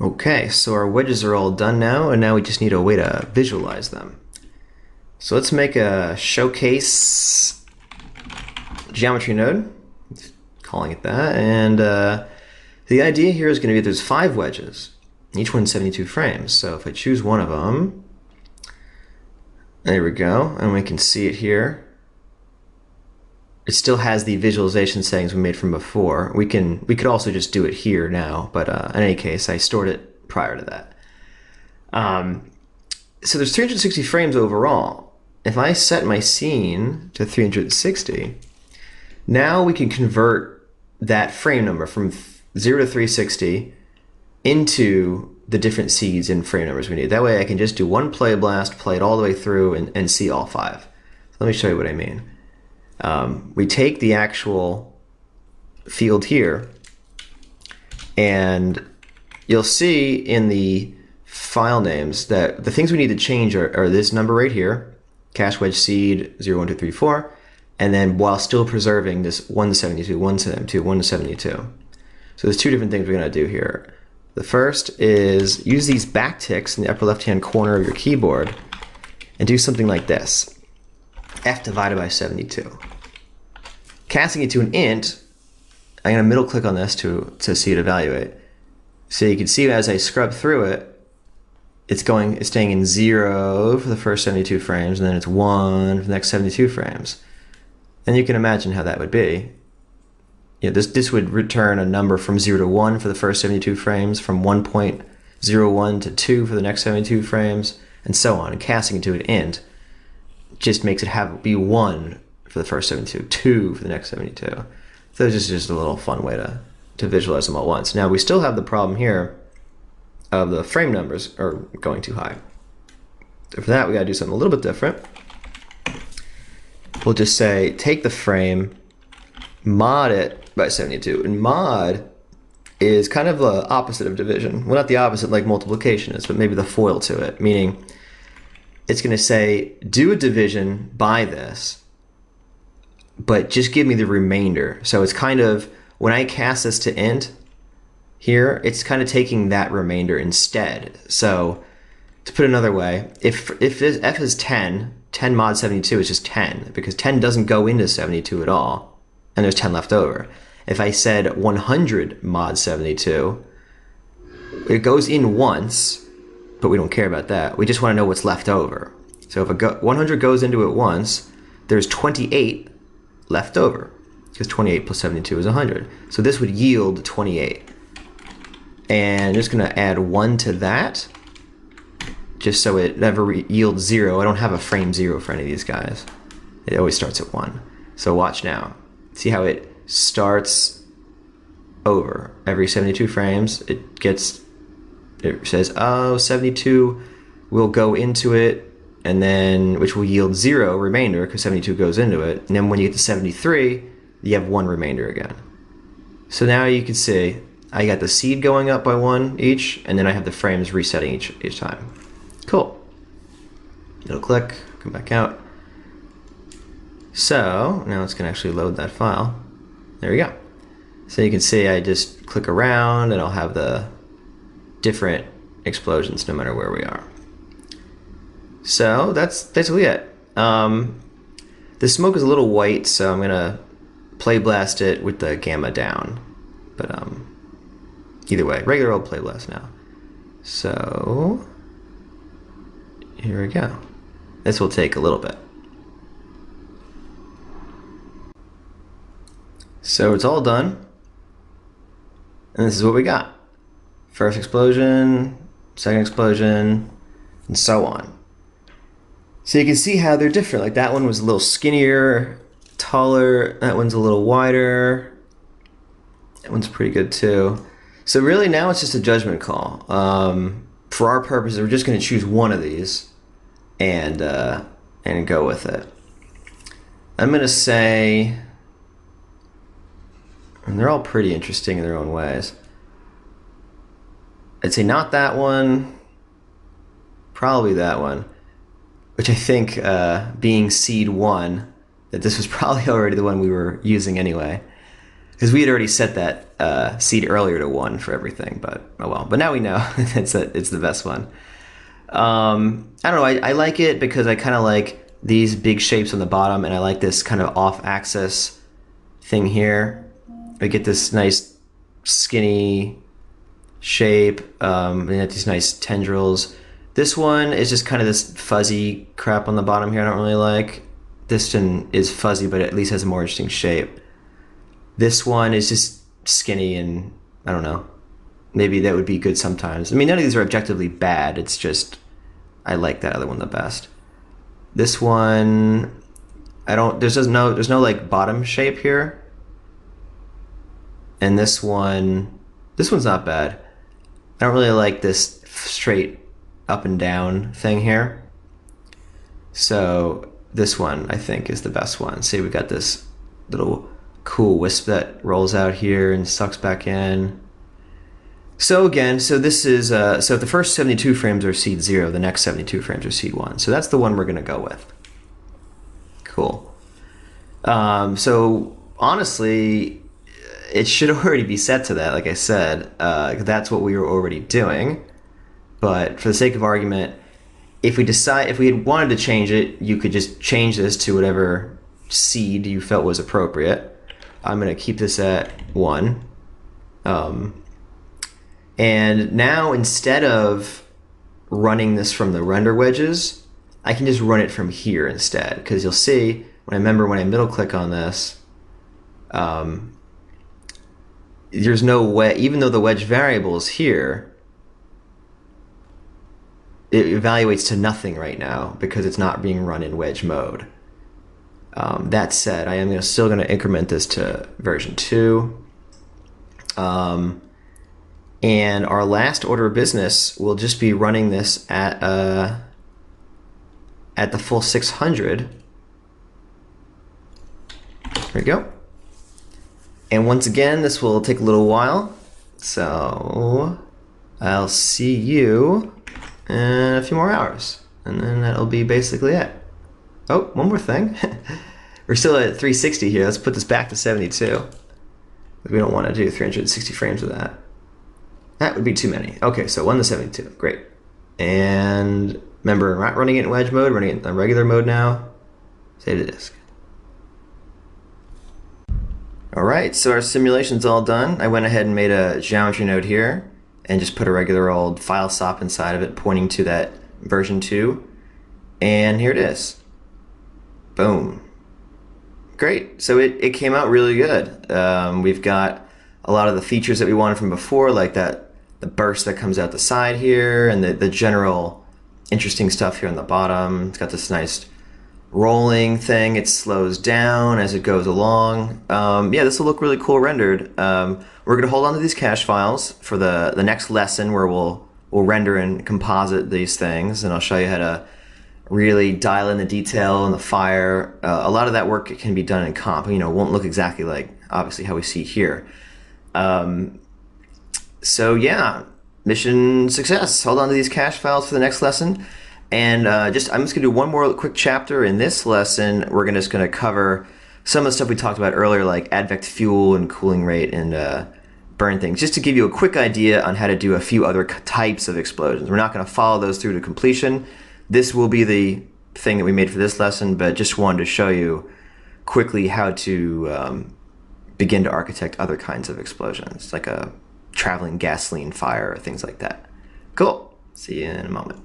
Okay, so our wedges are all done now, and now we just need a way to visualize them. So let's make a showcase geometry node, calling it that, and the idea here is going to be there's 5 wedges, each one 72 frames. So if I choose one of them, there we go, and we can see it here. It still has the visualization settings we made from before. We could also just do it here now, but in any case, I stored it prior to that. So there's 360 frames overall. If I set my scene to 360, now we can convert that frame number from 0 to 360 into the different seeds and frame numbers we need. That way I can just do one play blast, play it all the way through, and see all 5. So let me show you what I mean. We take the actual field here, and you'll see in the file names that the things we need to change are this number right here, cache wedge seed 0, 1, 2, 3, 4, and then while still preserving this 1 to 72, 1 to 72, 1 to 72. So there's 2 different things we're going to do here. The first is use these backticks in the upper left-hand corner of your keyboard and do something like this. F divided by 72. Casting it to an int, I'm going to middle click on this to see it evaluate. So you can see as I scrub through it, it's staying in 0 for the first 72 frames, and then it's 1 for the next 72 frames. And you can imagine how that would be. You know, this would return a number from 0 to 1 for the first 72 frames, from 1.01 to 2 for the next 72 frames, and so on. And casting it to an int just makes it be 1 for the first 72, 2 for the next 72. So this is just a little fun way to visualize them all at once. Now we still have the problem here of the frame numbers are going too high. So for that we gotta do something a little bit different. We'll just say take the frame, mod it by 72. And mod is kind of the opposite of division. Well, not the opposite like multiplication is, but maybe the foil to it, meaning it's gonna say do a division by this, but just give me the remainder. So it's kind of, when I cast this to int here, it's kind of taking that remainder instead. So to put it another way, if f is 10 mod 72 is just 10, because 10 doesn't go into 72 at all, and there's 10 left over. If I said 100 mod 72, it goes in once, but we don't care about that. We just want to know what's left over. So if 100 goes into it once, there's 28 left over, because 28 plus 72 is 100. So this would yield 28. And I'm just going to add 1 to that, just so it never yields 0. I don't have a frame 0 for any of these guys. It always starts at 1. So watch now. See how it starts over every 72 frames. It says, oh, 72 will go into it, and then which will yield 0 remainder because 72 goes into it. And then when you get to 73, you have 1 remainder again. So now you can see I got the seed going up by 1 each, and then I have the frames resetting each time. Cool. It'll click, come back out. So now it's going to actually load that file. There we go. So you can see I just click around and I'll have the different explosions no matter where we are. So that's basically it. The smoke is a little white, so I'm going to play blast it with the gamma down. But either way, regular old play blast now. So here we go. This will take a little bit. So it's all done. And this is what we got. First explosion, second explosion, and so on. So you can see how they're different. Like that one was a little skinnier, taller. That one's a little wider. That one's pretty good too. So really now it's just a judgment call. For our purposes, we're just going to choose one of these and go with it. I'm going to say, and they're all pretty interesting in their own ways. I'd say not that one, probably that one, which I think being seed 1, that this was probably already the one we were using anyway. because we had already set that seed earlier to 1 for everything, but oh well. But now we know it's the best one. I don't know. I like it because I kind of like these big shapes on the bottom, and I like this kind of off-axis thing here. I get this nice skinny shape, and these nice tendrils. This one is just kind of this fuzzy crap on the bottom here I don't really like. This one is fuzzy, but at least has a more interesting shape. This one is just skinny, and I don't know. Maybe that would be good sometimes. I mean, none of these are objectively bad. It's just I like that other one the best. This one, there's no like bottom shape here. And this one's not bad. I don't really like this straight up and down thing here. So this one I think is the best one. See, we got this little cool wisp that rolls out here and sucks back in. So again, this is so if the first 72 frames are seed 0, the next 72 frames are seed 1. So that's the one we're gonna go with. Cool. So honestly, it should already be set to that. Like I said, that's what we were already doing. But for the sake of argument, if we had wanted to change it, you could just change this to whatever seed you felt was appropriate. I'm gonna keep this at 1. And now instead of running this from the render wedges, I can just run it from here instead. Because you'll see, when I middle click on this, there's no way, even though the wedge variable is here, it evaluates to nothing right now because it's not being run in wedge mode. That said, I am still going to increment this to version 2. And our last order of business will just be running this at the full 600. There we go. And once again, this will take a little while. So I'll see you in a few more hours. And then that'll be basically it. Oh, one more thing. We're still at 360 here. Let's put this back to 72. We don't want to do 360 frames of that. That would be too many. Okay, so 1 to 72. Great. And remember, we're not running it in wedge mode, running it in regular mode now. Save to disk. All right, so our simulation's all done. I went ahead and made a geometry node here and just put a regular old file stop inside of it pointing to that version 2. And here it is. Boom. Great. So it came out really good. We've got a lot of the features that we wanted from before, like the burst that comes out the side here, and the general interesting stuff here on the bottom. It's got this nice rolling thing. It slows down as it goes along. Yeah, this will look really cool rendered. We're going to hold on to these cache files for the next lesson where we'll render and composite these things, and I'll show you how to really dial in the detail and the fire. A lot of that work can be done in comp. It won't look exactly like obviously how we see here. So yeah, mission success. Hold on to these cache files for the next lesson. And I'm just going to do one more quick chapter in this lesson. We're just going to cover some of the stuff we talked about earlier, like advect fuel and cooling rate and burn things, just to give you a quick idea on how to do a few other types of explosions. We're not going to follow those through to completion. This will be the thing that we made for this lesson, but just wanted to show you quickly how to begin to architect other kinds of explosions, like a traveling gasoline fire or things like that. Cool. See you in a moment.